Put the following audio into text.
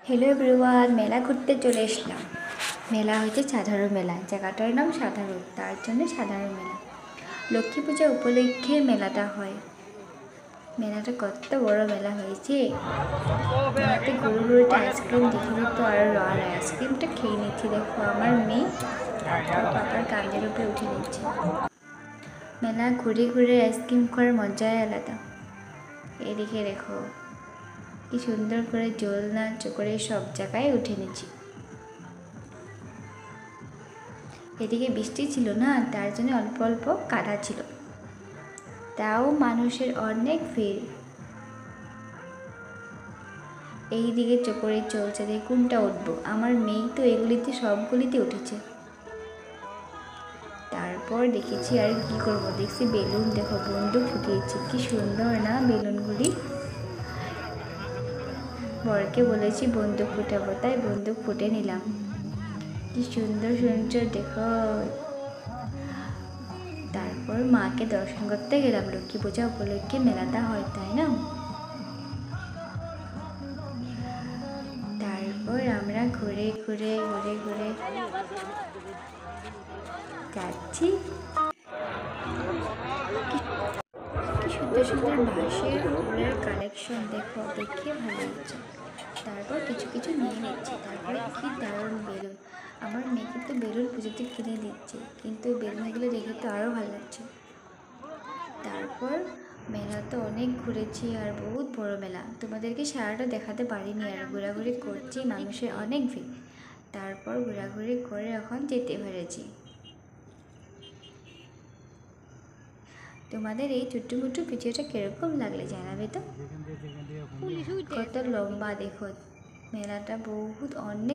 Hello everyone, মেলা ঘুরতে চলে এসলাম। মেলা হচ্ছে সাধারণ মেলা, জায়গাটার নাম সাধারণ, তার জন্য সাধারণ মেলা। লক্ষ্মী পূজা উপলক্ষে মেলাটা হয়। মেলাটা কত বড় মেলা হয়েছে। মেলাতে ঘুরে ঘুরে আইসক্রিম দেখে তো আর আইসক্রিমটা খেয়ে নিচ্ছি। দেখো আমার মেয়ে পাপার কাঁধের উপরে উঠে নিচ্ছে। মেলা ঘুরে ঘুরে আইসক্রিম খাওয়ার মজাই আলাদা। এদিকে দেখো কি সুন্দর করে জোলনা চকরে সব জায়গায় উঠে নিচ্ছি। এদিকে বৃষ্টি ছিল না, তার জন্য অল্প অল্প কাদা ছিল, তাও মানুষের অনেক ভিড়। এই দিকে চকরে চলছে, দেখে কোনটা উঠবো। আমার মেয়ে তো এগুলিতে সবগুলিতে উঠেছে। তারপর দেখেছি আর কি করব, দেখছি বেলুন, দেখো বন্দুক ফুটিয়েছে, কি সুন্দর না বেলুনগুলি। বরকে বলেছি বন্দুক ফুটাবো, তাই বন্দুক ফুটে নিলাম। কি সুন্দর সুন্দর দেখো। তারপর মাকে দর্শন করতে গেলাম। লক্ষ্মী পূজা উপলক্ষে মেলাটা হয়, তাই না? তারপর আমরা ঘুরে ঘুরে যাচ্ছি। কি সুন্দর সুন্দর বাঁশের ফুলের কালেকশন, দেখো, দেখে ভালো লাগছে। তারপর কিছু কিছু নিয়ে নিচ্ছি। তারপরে কি দারুণ বেলুন। আমার মেয়েকে তো বেলুন পুজোতে কিনে দিচ্ছে, কিন্তু বেলুনগুলো দেখে তো আরও ভালো লাগছে। তারপর মেলা তো অনেক ঘুরেছি, আর বহুত বড় মেলা, তোমাদেরকে সারাটা দেখাতে পারিনি। আর ঘোরাঘুরি করছি, মানুষের অনেক ভিড়। তারপর ঘোরাঘুরি করে এখন যেতে পেরেছি। তোমাদের এই ছোট্টমোটো ভিডিওটা কীরকম লাগলে জানাবে তো। কত লম্বা দেখো মেলাটা, বহুত অনেক।